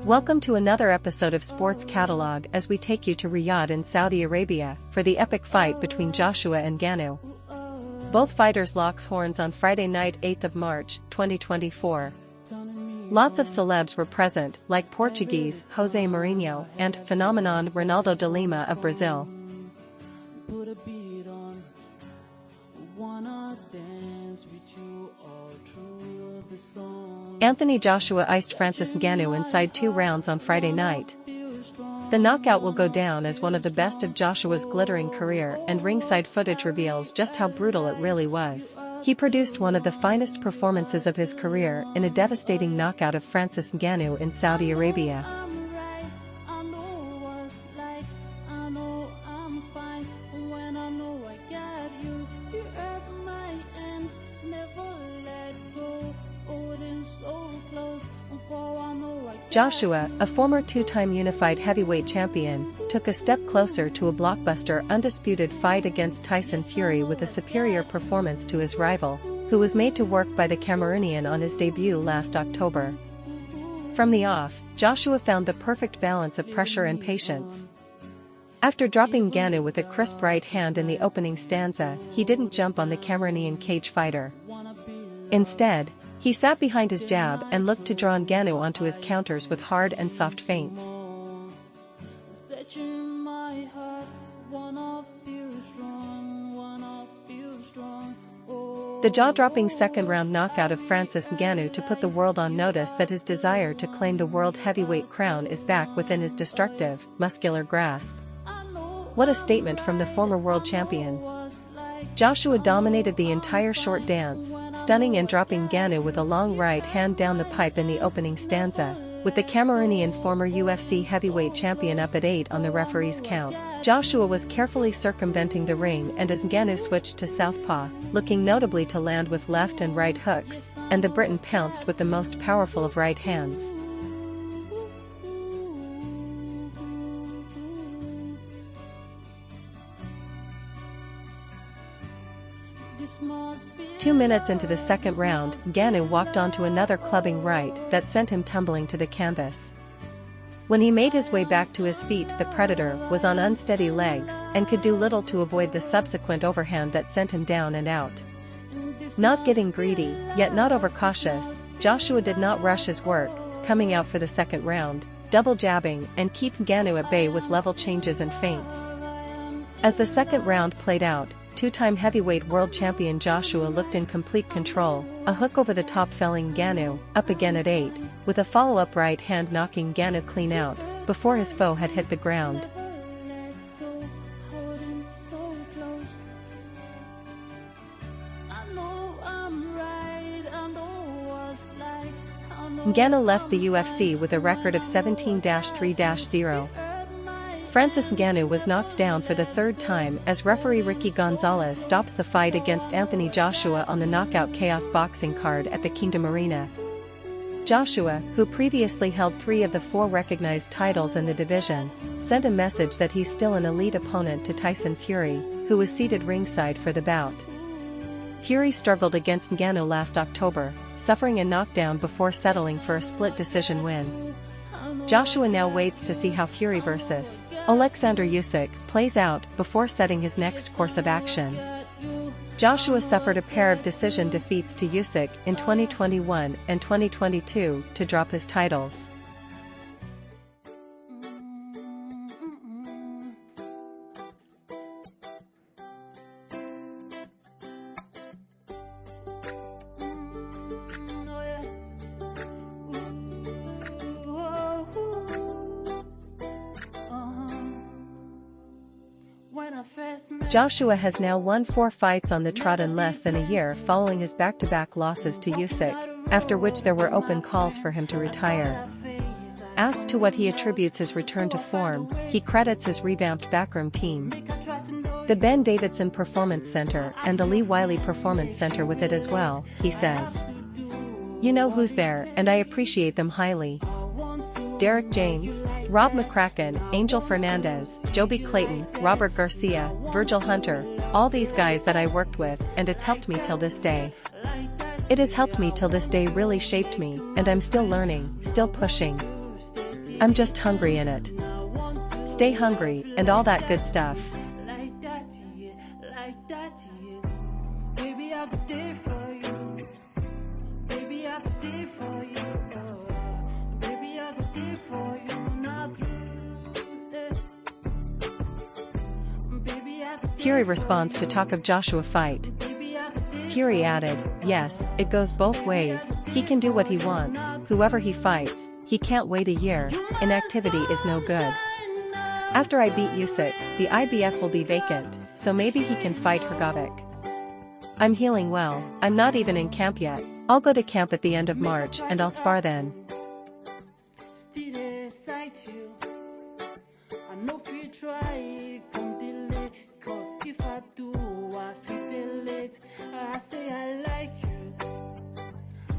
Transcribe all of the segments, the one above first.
Welcome to another episode of Sports Catalog as we take you to Riyadh in Saudi Arabia for the epic fight between Joshua and Ngannou. Both fighters locks horns on Friday night 8th of March, 2024. Lots of celebs were present, like Portuguese Jose Mourinho and phenomenon Ronaldo de Lima of Brazil. Anthony Joshua iced Francis Ngannou inside 2 rounds on Friday night. The knockout will go down as one of the best of Joshua's glittering career, and ringside footage reveals just how brutal it really was. He produced one of the finest performances of his career in a devastating knockout of Francis Ngannou in Saudi Arabia. Joshua, a former 2-time unified heavyweight champion, took a step closer to a blockbuster undisputed fight against Tyson Fury with a superior performance to his rival, who was made to work by the Cameroonian on his debut last October. From the off, Joshua found the perfect balance of pressure and patience. After dropping Ngannou with a crisp right hand in the opening stanza, he didn't jump on the Cameroonian cage fighter. Instead, he sat behind his jab and looked to draw Ngannou onto his counters with hard and soft feints. The jaw-dropping second-round knockout of Francis Ngannou to put the world on notice that his desire to claim the world heavyweight crown is back within his destructive, muscular grasp. What a statement from the former world champion. Joshua dominated the entire short dance, stunning and dropping Ngannou with a long right hand down the pipe in the opening stanza, with the Cameroonian former UFC heavyweight champion up at 8 on the referee's count. Joshua was carefully circumventing the ring, and as Ngannou switched to southpaw, looking notably to land with left and right hooks, and the Briton pounced with the most powerful of right hands. Two minutes into the second round, Ngannou walked onto another clubbing right that sent him tumbling to the canvas. When he made his way back to his feet, the Predator was on unsteady legs and could do little to avoid the subsequent overhand that sent him down and out. Not getting greedy, yet not overcautious, Joshua did not rush his work, coming out for the second round, double jabbing and keep Ngannou at bay with level changes and feints. As the second round played out, 2-time heavyweight world champion Joshua looked in complete control, a hook over the top felling Ngannou, up again at 8, with a follow-up right hand knocking Ngannou clean out, before his foe had hit the ground. Ngannou left the UFC with a record of 17-3-0. Francis Ngannou was knocked down for the third time as referee Ricky Gonzalez stops the fight against Anthony Joshua on the Knockout Chaos boxing card at the Kingdom Arena. Joshua, who previously held 3 of the 4 recognized titles in the division, sent a message that he's still an elite opponent to Tyson Fury, who was seated ringside for the bout. Fury struggled against Ngannou last October, suffering a knockdown before settling for a split decision win. Joshua now waits to see how Fury vs. Alexander Usyk plays out before setting his next course of action. Joshua suffered a pair of decision defeats to Usyk in 2021 and 2022 to drop his titles. Joshua has now won 4 fights on the trot in less than a year following his back-to-back losses to Usyk, after which there were open calls for him to retire. Asked to what he attributes his return to form, he credits his revamped backroom team. The Ben Davidson Performance Center and the Lee Wiley Performance Center with it as well, he says. You know who's there, and I appreciate them highly. Derek James, Rob McCracken, Angel Fernandez, Joby Clayton, Robert Garcia, Virgil Hunter, all these guys that I worked with, and it's helped me till this day. It has helped me till this day, really shaped me, and I'm still learning, still pushing. I'm just hungry in it. Stay hungry, and all that good stuff. Like that, yeah, like that, yeah. Baby, I could die for you. Baby, I could die for you. Baby, I could die for you. Not Fury responds to talk of Joshua fight. Fury added, "Yes, it goes both ways, he can do what he wants, whoever he fights, he can't wait a year, inactivity is no good. After I beat Usyk, the IBF will be vacant, so maybe he can fight Hrgovic. I'm healing well, I'm not even in camp yet, I'll go to camp at the end of March and I'll spar then."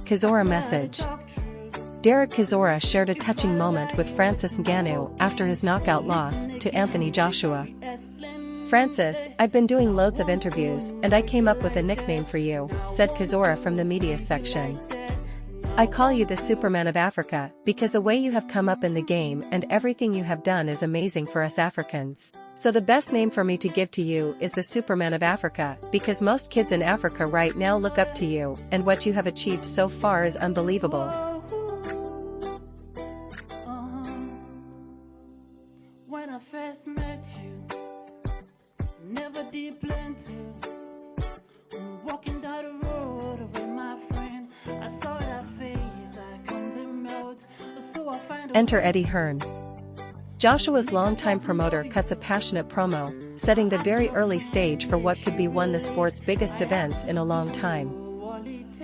Chisora message. Derek Chisora shared a touching moment with Francis Ngannou after his knockout loss to Anthony Joshua. "Francis, I've been doing loads of interviews and I came up with a nickname for you," said Chisora from the media section. "I call you the Superman of Africa because the way you have come up in the game and everything you have done is amazing for us Africans. So the best name for me to give to you is the Superman of Africa because most kids in Africa right now look up to you and what you have achieved so far is unbelievable." When I first met you, never did plan to. Walking down the road with my friend, I saw that face, I couldn't melt. So I find Enter Eddie Hearn. Joshua's longtime promoter cuts a passionate promo, setting the very early stage for what could be one of the sport's biggest events in a long time.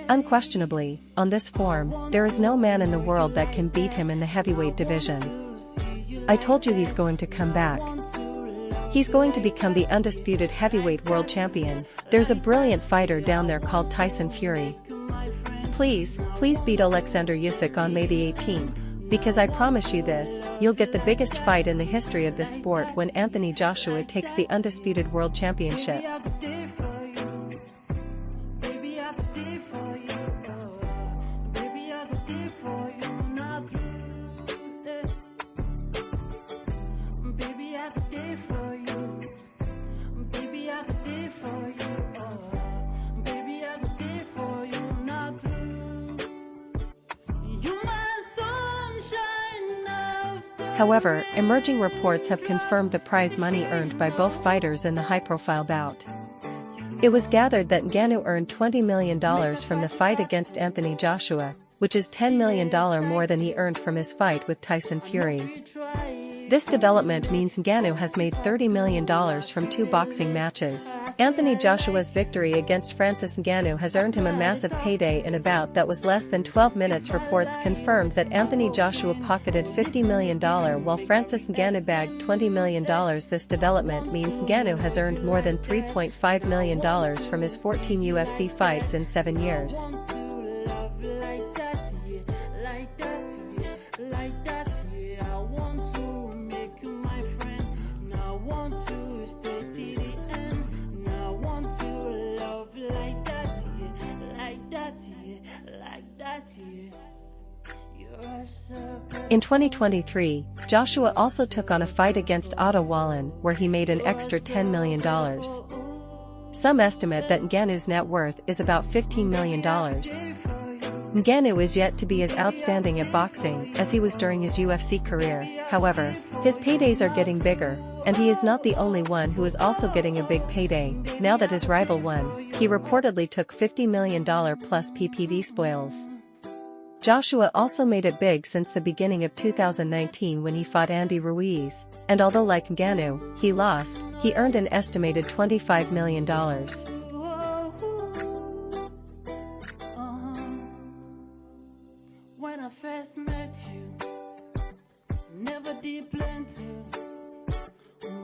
Unquestionably, on this form, there is no man in the world that can beat him in the heavyweight division. "I told you he's going to come back. He's going to become the undisputed heavyweight world champion. There's a brilliant fighter down there called Tyson Fury. Please beat Alexander Usyk on May the 18th. Because I promise you this, you'll get the biggest fight in the history of this sport when Anthony Joshua takes the undisputed world championship." However, emerging reports have confirmed the prize money earned by both fighters in the high-profile bout. It was gathered that Ngannou earned $20 million from the fight against Anthony Joshua, which is $10 million more than he earned from his fight with Tyson Fury. This development means Ngannou has made $30 million from 2 boxing matches. Anthony Joshua's victory against Francis Ngannou has earned him a massive payday in a bout that was less than 12 minutes. Reports confirmed that Anthony Joshua pocketed $50 million while Francis Ngannou bagged $20 million. This development means Ngannou has earned more than $3.5 million from his 14 UFC fights in 7 years. In 2023, Joshua also took on a fight against Otto Wallin where he made an extra $10 million. Some estimate that Ngannou's net worth is about $15 million. Ngannou is yet to be as outstanding at boxing as he was during his UFC career. However, his paydays are getting bigger, and he is not the only one who is also getting a big payday. Now that his rival won, he reportedly took $50 million plus PPV spoils. Joshua also made it big since the beginning of 2019 when he fought Andy Ruiz, and although like Ngannou, he lost, he earned an estimated $25 million. When I first met you, never did plan to.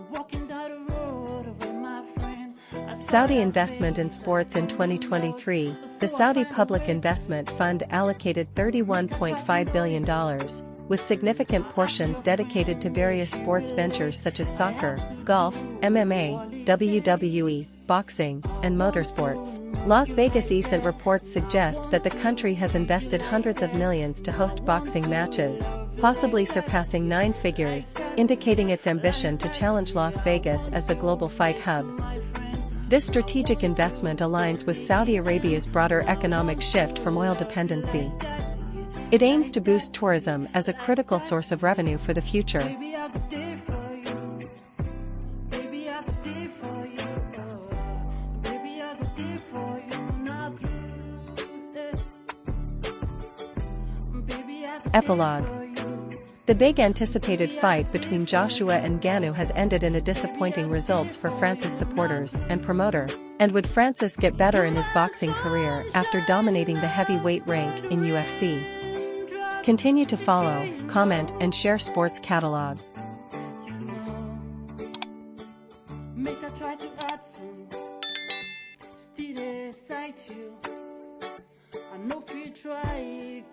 Walking down the road with my friend. Saudi investment in sports in 2023, the Saudi Public Investment Fund allocated $31.5 billion, with significant portions dedicated to various sports ventures such as soccer, golf, MMA, WWE, boxing, and motorsports. Las Vegas recent reports suggest that the country has invested hundreds of millions to host boxing matches, possibly surpassing 9 figures, indicating its ambition to challenge Las Vegas as the global fight hub. This strategic investment aligns with Saudi Arabia's broader economic shift from oil dependency. It aims to boost tourism as a critical source of revenue for the future. Epilogue. The big anticipated fight between Joshua and Ngannou has ended in a disappointing results for Francis supporters and promoter. And would Francis get better in his boxing career after dominating the heavyweight rank in UFC? Continue to follow, comment and share Sports Catalog. Make I try to add some still side you. I know if you try